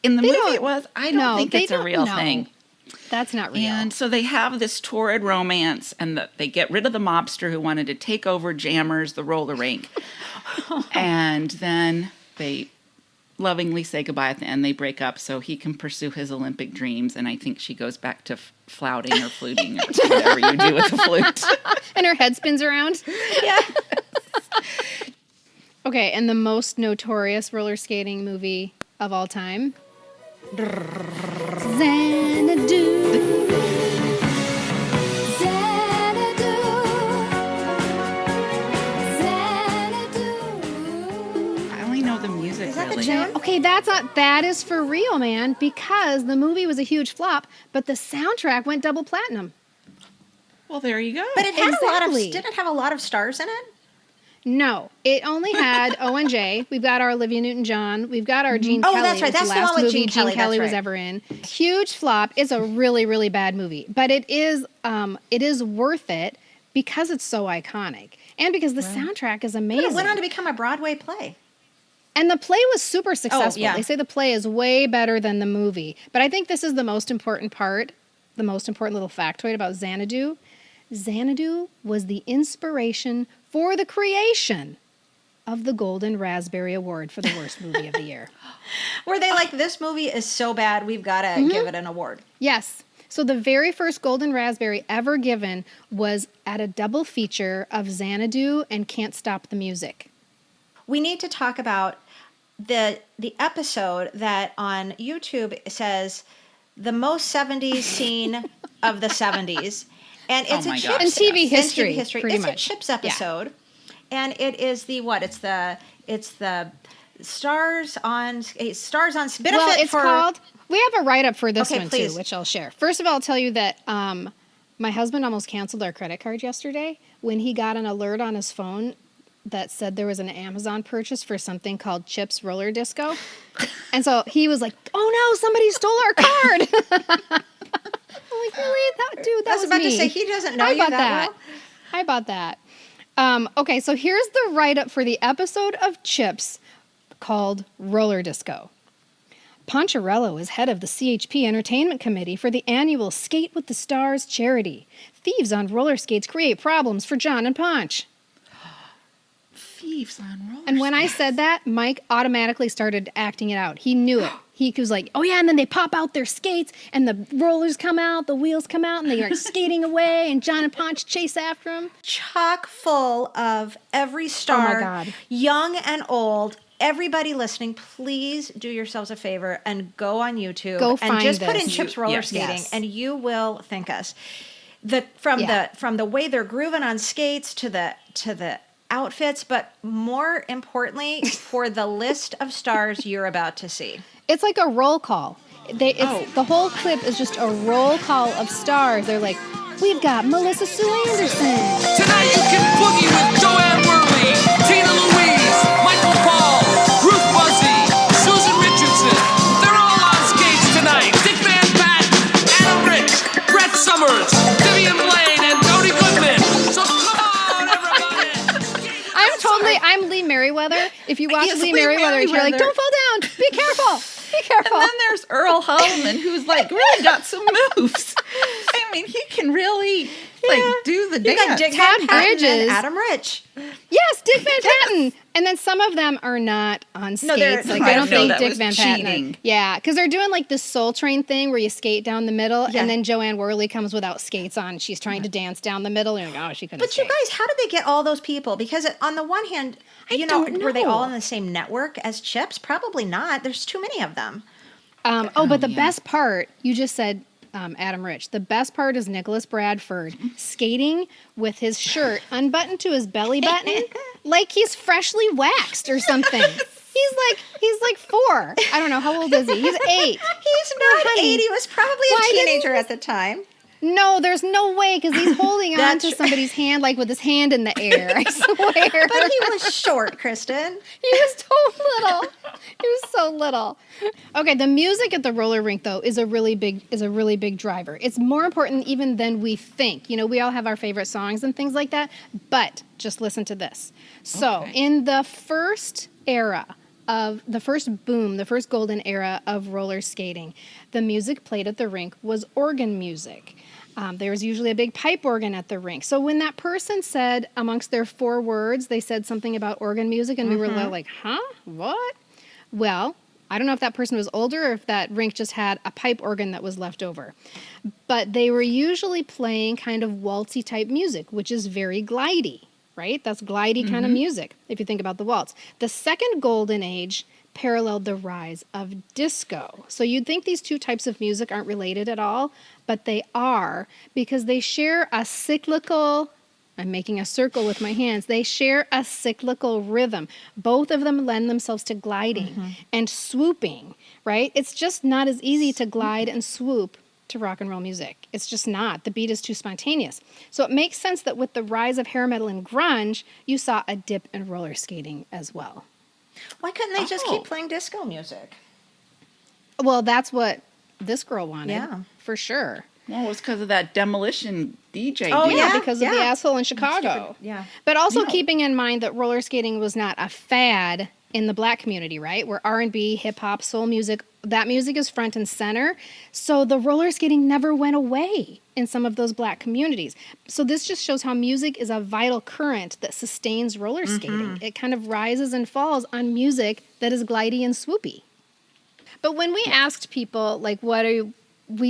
In the They movie don't- it was. I don't no, think they it's a don't- real no. thing. That's not real. And so they have this torrid romance, and they get rid of the mobster who wanted to take over Jammers, the roller rink. And then they lovingly say goodbye at the end. They break up so he can pursue his Olympic dreams, and I think she goes back to flouting or fluting or whatever you do with the flute. And her head spins around. Yeah. Okay, and the most notorious roller skating movie of all time? Xanadu. I only know the music, Is that the really. tune? Okay, that is for real, man, because the movie was a huge flop, but the soundtrack went double platinum. Well, there you go. But it had Exactly. didn't it have a lot of stars in it? No, it only had O&J. We've got our Olivia Newton-John. We've got our Gene Oh, Kelly. that's right. It was That's the last one with movie Gene Kelly. That's was right. ever in. Huge flop. It's a really, really bad movie, but it is worth it because it's so iconic and because the soundtrack is But amazing. it went on to become a Broadway play. And the play was super successful. yeah. They say the play is way better than the movie. But I think this is the most important part, the most important little factoid about Xanadu. Xanadu was the inspiration for the creation of the Golden Raspberry Award for the worst movie of the year. Were they like, this movie is so bad, we've got to give it an award? Yes. So the very first Golden Raspberry ever given was at a double feature of Xanadu and Can't Stop the Music. We need to talk about the episode that on YouTube says the most 70s scene of the 70s. And it's Oh a my Chips gosh. In TV in history, history. pretty It's much. a Chips Yeah. episode. And it is the what? It's the Stars on benefit Well, it's for called. We have a write up for this Okay, one please. too, which I'll share. First of all, I'll tell you that My husband almost canceled our credit card yesterday when he got an alert on his phone that said there was an Amazon purchase for something called Chips Roller Disco. And so he was like, oh no, somebody stole our card. I'm like, really? That I was about to me. say, he doesn't know I you bought that well. I bought that. Okay, so here's the write-up for the episode of Chips called Roller Disco. Poncherello is head of the CHP Entertainment Committee for the annual Skate with the Stars charity. Thieves on roller skates create problems for John and Ponch. Thieves on roller And when I said that, Mike automatically started acting it out. He knew it. He was like, oh yeah, and then they pop out their skates, and the rollers come out, the wheels come out, and they are skating away, and John and Ponch chase after them. Chock full of every star, God. young and old. Everybody listening, please do yourselves a favor and go on YouTube Go and find just put in this. Chips roller Yes. skating, Yes. and you will thank us. Yeah. From the way they're grooving on skates to the outfits, but more importantly, for the list of stars you're about to see. It's like a roll call. The whole clip is just a roll call of stars. They're like, we've got Melissa Sue Anderson. Tonight you can boogie with Joanne Worley, Tina Louise, Michael Paul, Ruth Buzzy, Susan Richardson. They're all on skates tonight. Dick Van Patten, Adam Rich, Brett Summers, Vivian Blaine, and Cody Goodman. So come on, everybody. I'm Lee Merriweather. If you watch Yes, Lee Lee Merriweather, you're like, Merriweather. don't fall down. Be careful. Be careful. And then there's Earl Hallman, who's like really got some moves. I mean, he can really like do the You got dance. Dick Todd Van Patten Bridges. and Adam Rich. Yes, Dick Van Patten. And then some of them are not on skates. they're- like right, I don't no, think that Dick was Van Patten. cheating. Yeah, because they're doing like this Soul Train thing where you skate down the middle, Yeah. and then Joanne Worley comes without skates on. She's trying to dance down the middle, and you're like, oh, she couldn't. But you skate. guys, how did they get all those people? Because on the one hand, don't were they all know. on the same network as Chips? Probably not. There's too many of them. But the best part, you just said Adam Rich. The best part is Nicholas Bradford skating with his shirt unbuttoned to his belly button like he's freshly waxed or something. He's like 4. I don't know. How old is he? He's 8. He's not honey. 8. He was probably Why a didn't teenager he- at the time. No, there's no way because he's holding on That's to true. somebody's hand like with his hand in the air. I swear. But he was short, Kristin. He was so little. He was so little. Okay, the music at the roller rink though is a really big driver. It's more important even than we think. You know, we all have our favorite songs and things like that, but just listen to this. So, in the first golden era of roller skating, the music played at the rink was organ music. There was usually a big pipe organ at the rink. So when that person said amongst their 4 words, they said something about organ music, and we were like, huh? What? Well, I don't know if that person was older or if that rink just had a pipe organ that was left over. But they were usually playing kind of waltzy type music, which is very glidey, right? That's glidey kind of music, if you think about the waltz. The second golden age paralleled the rise of disco. So you'd think these two types of music aren't related at all, but they are because they share a cyclical, I'm making a circle with my hands, they share a cyclical rhythm. Both of them lend themselves to gliding and swooping, right? It's just not as easy to glide and swoop to rock and roll music. It's just not. The beat is too spontaneous. So it makes sense that with the rise of hair metal and grunge, you saw a dip in roller skating as well. Why couldn't they just Oh. keep playing disco music? Well, that's what this girl wanted, Yeah. for sure. Well, it was because of that demolition DJ. Oh, deal. yeah. Because of the asshole in Chicago. Yeah. But also No. keeping in mind that roller skating was not a fad in the black community, right? Where R&B, hip hop, soul music, that music is front and center. So the roller skating never went away in some of those black communities. So this just shows how music is a vital current that sustains roller skating. It kind of rises and falls on music that is glidey and swoopy. But when we asked people, like, you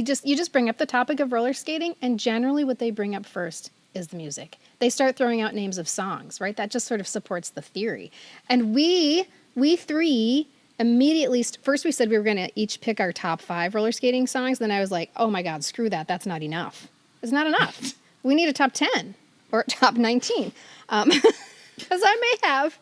just bring up the topic of roller skating, and generally what they bring up first is the music. They start throwing out names of songs, right? That just sort of supports the theory. And we 3 immediately, first we said we were going to each pick our top 5 roller skating songs. Then I was like, oh my God, screw that. That's not enough. It's not enough. We need a top 10 or top 19. Because I may have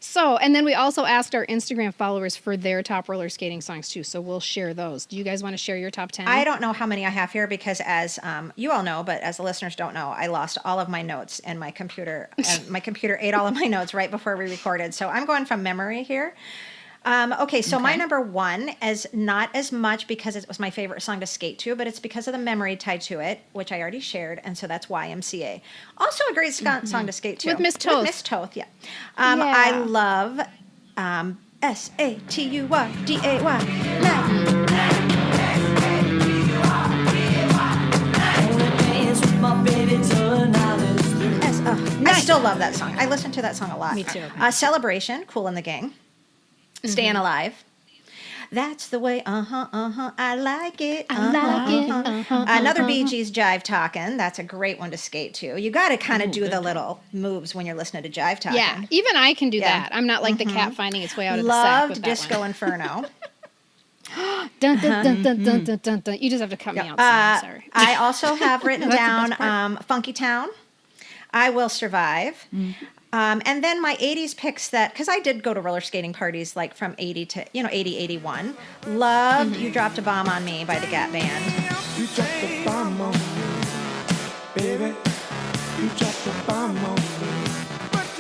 So, and then we also asked our Instagram followers for their top roller skating songs too. So we'll share those. Do you guys want to share your top 10? I don't know how many I have here because, as you all know, but as the listeners don't know, I lost all of my notes in my computer. And my computer ate all of my notes right before we recorded. So I'm going from memory here. Okay, so my number one is not as much because it was my favorite song to skate to, but it's because of the memory tied to it, which I already shared, and so that's YMCA. Also a great song to skate to. With Miss Toth. With Miss Toth, yeah. I love SATURDAY. I still love that song. I listen to that song a lot. Me too. Celebration, Cool in the Gang. Staying Alive. That's the way, I like it. Another Bee Gees Jive Talkin'. That's a great one to skate to. You got to kind of do the little moves when you're listening to Jive Talkin'. Yeah, even I can do that. I'm not like the cat finding its way out of the sack Loved with that Disco one. Inferno. Dun, dun, dun, dun, dun, dun, dun, dun. You just have to cut me out. I'm sorry. I also have written down Funky Town, I Will Survive. And then my 80s picks that, because I did go to roller skating parties like from 80 to, 80, 81. Loved You Dropped a Bomb on Me by the Gap Band. You dropped a bomb on me, baby. You dropped a bomb on me.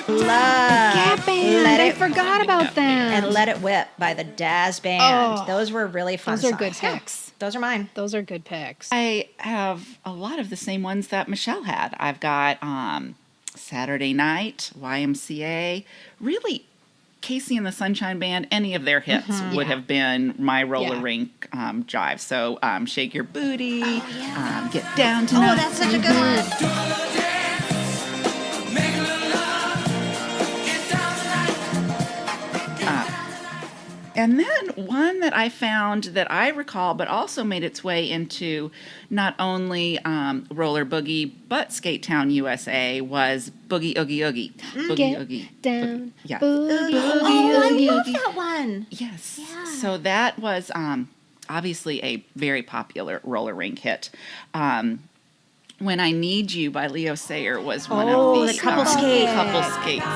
Love Gap Band. Let I It forgot about them. and Let It Whip by the Daz Band. Oh, those were really fun those are songs. good Yeah, picks. those are mine. Those are good picks. I have a lot of the same ones that Michelle had. I've got Saturday Night, YMCA, really Casey and the Sunshine Band, any of their hits would have been my roller rink jive. So Shake Your Booty, Get Down Tonight. Oh, that's such a good one. And then one that I found that I recall, but also made its way into not only Roller Boogie, but Skate Town USA was Boogie Oogie Oogie. Boogie Get Oogie. down. Yeah. Boogie, Oh, I oogie, love oogie. that one. Yes. Yeah. So that was obviously a very popular roller rink hit. When I Need You by Leo Sayer was one of the couple skate. Couple skates.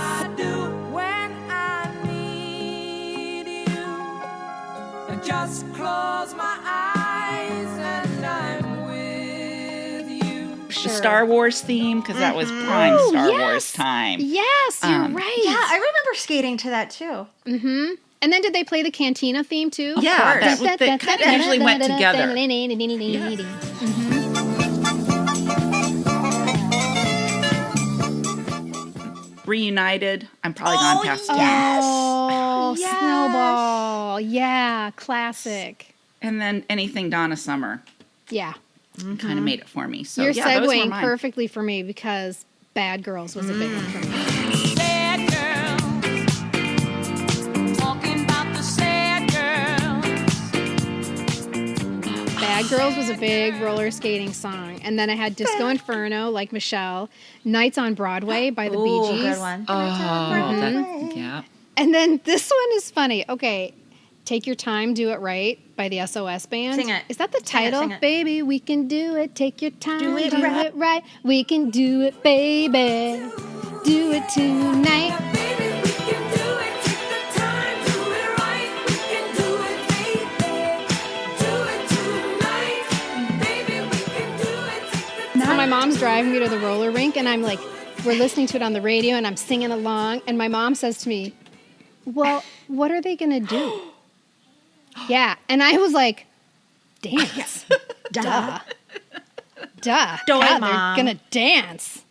Just close my eyes and I'm with you. The Star Wars theme, because that was prime Oh, Star yes. Wars time. Yes, you're right. Yeah, I remember skating to that too. And then did they play the Cantina theme too? Yeah, that kind of usually went together. Reunited, I'm probably gone past yes. Oh, Yes. Snowball. Yeah, classic. And then anything Donna Summer Yeah. kind of made it for me. So You're yeah, those were segueing mine. perfectly for me because Bad Girls was a big one for me. Sad girl, talking about the sad girls. Bad Girls was a big roller skating song. And then I had Disco Inferno, like Michelle, Nights on Broadway by the Bee Ooh, Gees. good one. Yeah. And then this one is funny. Okay, Take Your Time, Do It Right by the SOS Band. Sing it. Is that the Sing it, title? sing it. Baby, we can do it. Take your time, Do it right. We can do it, baby. Do it tonight. Baby, we can do it. Take the time, do it right. We can do it, baby. Do it tonight. Baby, we can do it. So my mom's driving me to the roller rink, and I'm like, we're listening to it on the radio, and I'm singing along, and my mom says to me, well, what are they going to do? Yeah, and I was like, dance. Duh. Do it, God, Mom. they're going to dance.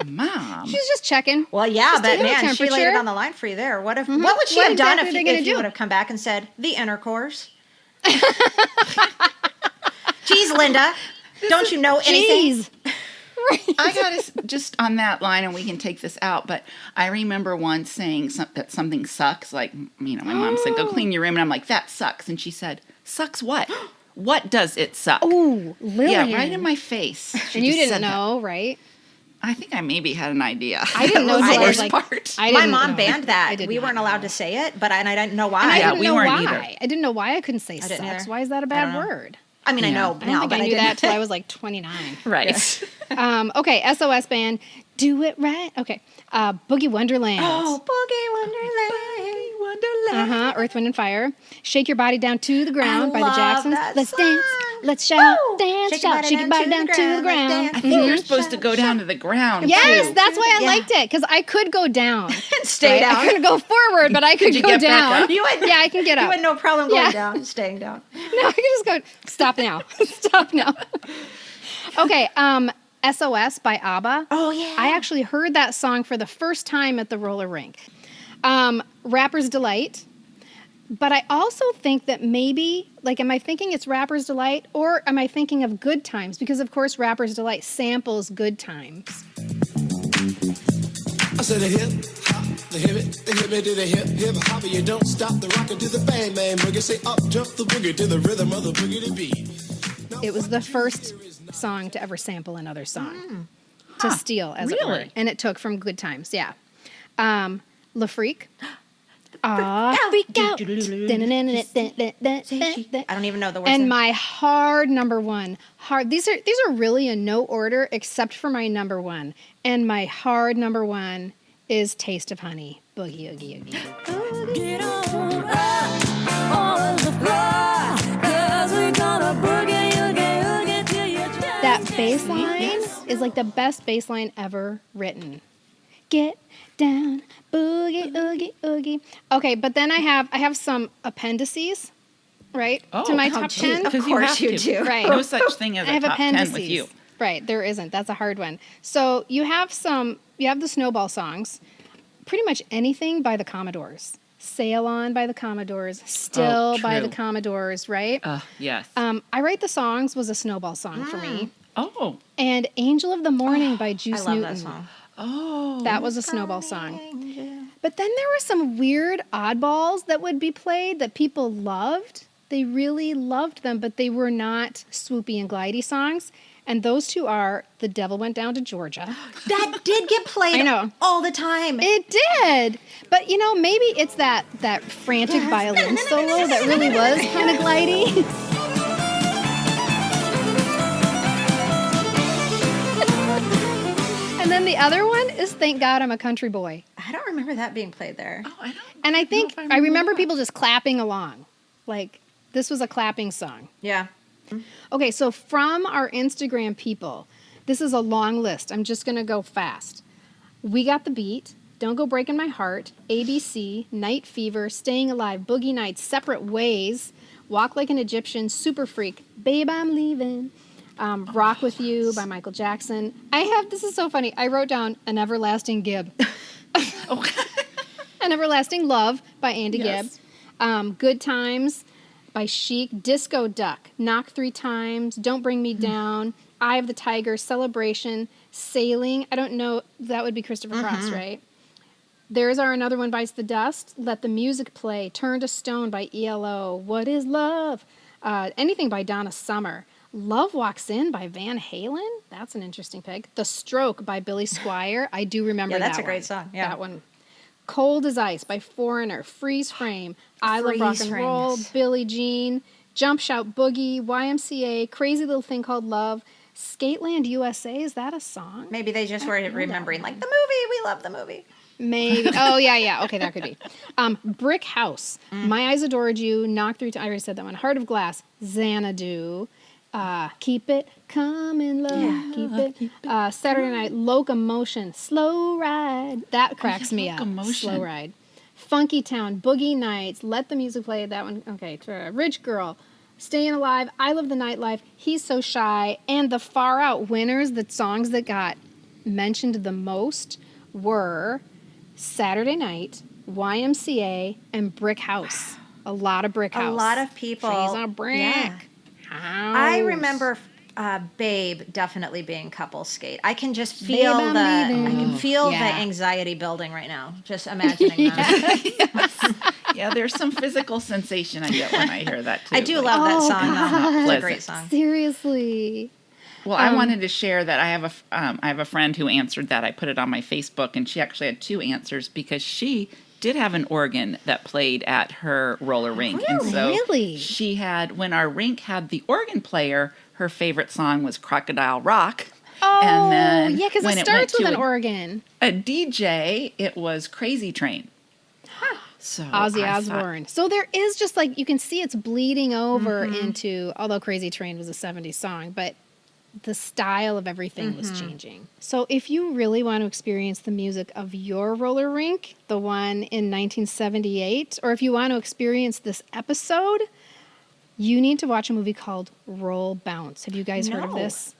Mom. She was just checking. Well, yeah, Just but taking a man, she laid it temperature. on the line for you there. What would she What have done exactly are they if gonna you do? would have come back and said the intercourse? Geez, Linda, don't you know anything? Jeez. I got just on that line, and we can take this out, but I remember once saying that something sucks. Like, my mom said, go clean your room. And I'm like, that sucks. And she said, sucks what? What does it suck? Ooh, Lillian. Yeah, right in my face. She And you just didn't said that. know, right? I think I maybe had an idea. I didn't know That was till the I worst was like, part. I My didn't mom know. banned I that. did We not weren't allowed know. to say it, and I didn't know why. And I Yeah, didn't we know weren't why. either. I didn't know why I couldn't say I didn't sex. either. Why is that a I bad don't know. word? I mean, I Yeah. know I don't now, think but I knew didn't. that till I was like 29. Right. Okay, SOS Band, Do it right. Okay. Boogie Wonderland. Oh, Boogie Wonderland. Wonderland. Earth, Wind, and Fire. Shake Your Body Down to the Ground by the love Jacksons. that Let's song. dance. Let's shout. Woo! Dance, shout. Shake your body down to the ground. Let's I dance. think you're supposed to go down to the ground, Yes, too. that's why I Yeah. liked it, because I could go down. Stay Right? I down. couldn't go forward, but I could you go get back down. up? You would, Yeah, I can get You up. had no problem going Yeah. down, staying down. No, I can just go. Stop now. Stop now. Okay. SOS by ABBA. Oh, yeah. I actually heard that song for the first time at the roller rink. Rapper's Delight. But I also think that maybe, like, am I thinking it's Rapper's Delight, or am I thinking of Good Times? Because, of course, Rapper's Delight samples Good Times. I said a hip hop, the hip it to the hip hop, you don't stop the rockin' to the bang bang boogie. Say up jump the boogie to the rhythm of the boogie to beat. It was the first song to ever sample another song, to steal, as it were. Really? And it took from Good Times, yeah. Le Freak. Ah, freak out. I don't even know the words. And my hard number one. These are really in no order except for my number one. And my hard number one is Taste of Honey. Boogie Oogie Oogie. Get on up on the floor, 'cause we're gonna boogie, oogie, oogie till you try. That bass line is like the best bass line ever written. Get down, boogie, oogie, oogie. Okay, but then I have some appendices, right? To my top 10. Of course you do. Right. No such thing as I a have top 10 appendices. with you. Right, there isn't. That's a hard one. So you have the Snowball songs, pretty much anything by the Commodores. Sail On by the Commodores, Still by the true. Commodores, right? Yes. I Write the Songs was a Snowball song for me. Oh. And Angel of the Morning by I Juice love Newton. that song. Oh. That was a Snowball song. But then there were some weird oddballs that would be played that people loved. They really loved them, but they were not swoopy and glidey songs. And those two are The Devil Went Down to Georgia. That did get played I know. all the time. It did. But, maybe it's that frantic violin solo that really was kind of glidey. And then the other one is Thank God I'm a Country Boy. I don't remember that being played there. Oh, I don't. And I think, know if I remember that. people just clapping along. Like, this was a clapping song. Yeah. Okay, so from our Instagram people, this is a long list. I'm just going to go fast. We Got the Beat, Don't Go Breaking My Heart, ABC, Night Fever, Staying Alive, Boogie Nights, Separate Ways, Walk Like an Egyptian, Super Freak, Babe I'm Leaving, Rock With You by Michael Jackson. This is so funny, I wrote down An Everlasting Gibb. An Everlasting Love by Andy Yes. Gibb. Good Times by Chic, Disco Duck, Knock 3 Times, Don't Bring Me Down, Eye of the Tiger, Celebration, Sailing. I don't know, that would be Christopher Cross, right? There's Another One Bites the Dust, Let the Music Play, Turn to Stone by ELO, What is Love? Anything by Donna Summer. Love Walks In by Van Halen. That's an interesting pick. The Stroke by Billy Squier. I do remember that Yeah, that's a one. great song, yeah. That one. Cold as Ice by Foreigner. Freeze Frame. I Love Rock Freeze and Frame, Roll. yes. Billie Jean. Jump Shout Boogie. YMCA. Crazy Little Thing Called Love. Skateland USA. Is that a song? Maybe they just were remembering, like, the movie. We love the movie. Maybe. Oh, yeah. Okay, that could be. Brick House. My Eyes Adored You. Knock 3 Times. I already said that one. Heart of Glass. Xanadu. Keep It Coming, Love. Keep It. Saturday Night Locomotion. Slow Ride. That cracks me up. Locomotion. Slow Ride. Funky Town. Boogie Nights. Let the Music Play. That one. Okay. Rich Girl. Staying Alive. I Love the Nightlife. He's So Shy. And the far out winners, the songs that got mentioned the most were Saturday Night, YMCA, and Brick House. A lot of Brick House. A lot of people. Trees on a brick. Yeah. I remember Babe definitely being couple skate. I can just feel Babe, I'm leaving. the Yeah. anxiety building right now. Just imagining that. Yeah, there's some physical sensation I get when I hear that too. I do Like, love that Oh, song. God. Though. It's a Pleasant. great song. Seriously. Well, I wanted to share that I have a friend who answered that. I put it on my Facebook, and she actually had 2 answers because she did have an organ that played at her roller rink. And so Really? she had, when our rink had the organ player, her favorite song was Crocodile Rock. Oh, And then yeah, because when it went starts with to an organ. a DJ, it was Crazy Train. So Ozzy I thought- Osbourne. So there is just like, you can see it's bleeding over into, although Crazy Train was a 70s song, but the style of everything was changing. So if you really want to experience the music of your roller rink, the one in 1978, or if you want to experience this episode, you need to watch a movie called Roll Bounce. Have you guys heard of No. this?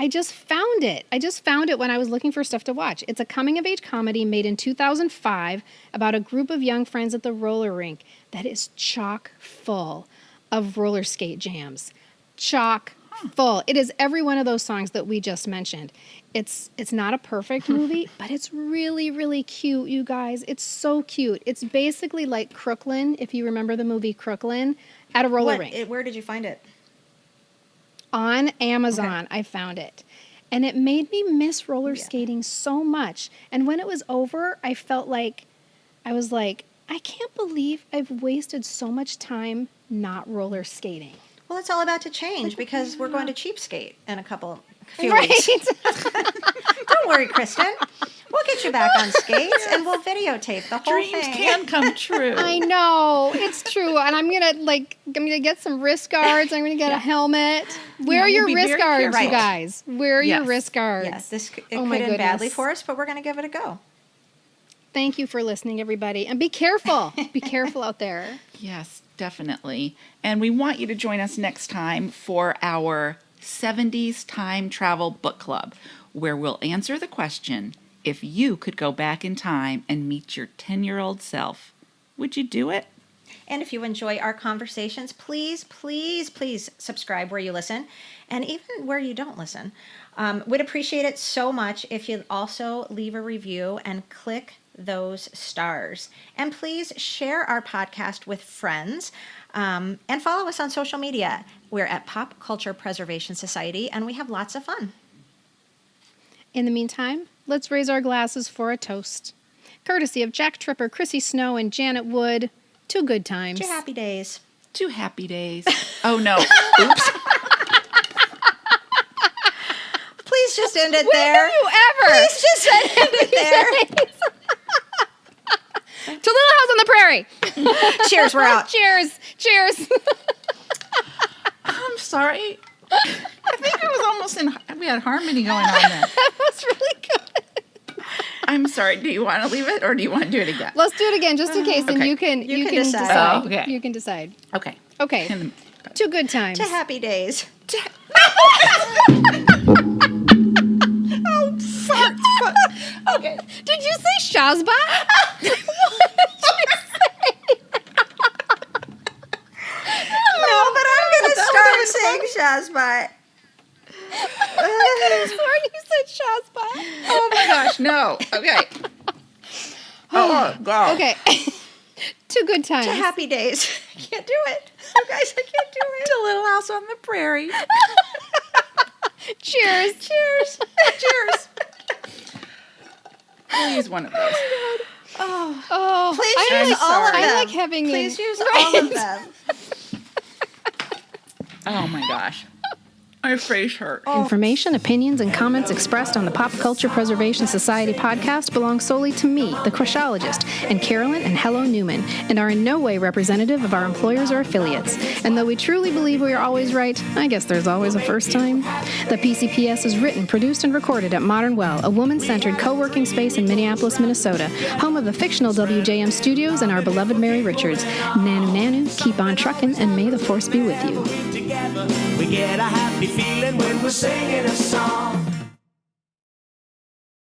I just found it. I just found it when I was looking for stuff to watch. It's a coming-of-age comedy made in 2005 about a group of young friends at the roller rink that is chock full of roller skate jams. Chock full. It is every one of those songs that we just mentioned. It's not a perfect movie, but it's really, really cute, you guys. It's so cute. It's basically like Crooklyn, if you remember the movie Crooklyn, at a roller rink. Where did you find it? On Amazon, I found it. And it made me miss roller skating so much. And when it was over, I felt like, I was like, I can't believe I've wasted so much time not roller skating. Well, it's all about to change because we're going to cheapskate in a few Right? weeks. Don't worry, Kristin. We'll get you back on skates and we'll videotape the whole Dreams thing. can come true. I know, it's true. And I'm gonna get some wrist guards. I'm gonna get a helmet. Wear we'll your be wrist very guards, careful. you guys. Wear your Yes. wrist guards. Yes, it Oh could my end badly goodness. for us, but we're going to give it a go. Thank you for listening, everybody. And be careful. Be careful out there. Yes, definitely. And we want you to join us next time for our 70s Time Travel Book Club, where we'll answer the question, if you could go back in time and meet your 10-year-old self, would you do it? And if you enjoy our conversations, please, please, please subscribe where you listen and even where you don't listen. We'd appreciate it so much if you'd also leave a review and click those stars. And please share our podcast with friends and follow us on social media. We're at Pop Culture Preservation Society and we have lots of fun. In the meantime, let's raise our glasses for a toast. Courtesy of Jack Tripper, Chrissy Snow, and Janet Wood, to good times. 2 happy days. 2 happy days. Oh no. Oops. Please just end it When there. have you ever? Please just end it there. To Little House on the Prairie. Cheers, we're out. Cheers. Cheers. I'm sorry. I think it was almost we had harmony going on there. That was really good. I'm sorry. Do you want to leave it or do you want to do it again? Let's do it again, just in case, and Okay. you can decide. Oh, okay. You can decide. Okay. Okay. 2 good times. 2 happy days. Okay. Did you say Shazba? No, but I'm going to start saying Shazbot. I swear you said Shazba. Oh my gosh, no. Okay. Oh, go. Okay. 2 good times. 2 happy days. I can't do it. You guys, I can't do it. To Little House on the Prairie. Cheers. Cheers. Cheers. We'll use one of those. Oh, Please I use like, all of them. I like having Please it. use all of them. Oh my gosh. My face hurts. Information, opinions, and comments expressed on the Pop Culture Preservation Society podcast belong solely to me, the Crushologist, and Carolyn and Hello Newman, and are in no way representative of our employers or affiliates. And though we truly believe we are always right, I guess there's always a first time. The PCPS is written, produced, and recorded at Modern Well, a woman-centered co-working space in Minneapolis, Minnesota, home of the fictional WJM studios and our beloved Mary Richards. Nanu Nanu, keep on truckin', and may the force be with you. Together, we get a happy feeling when we're singing a song.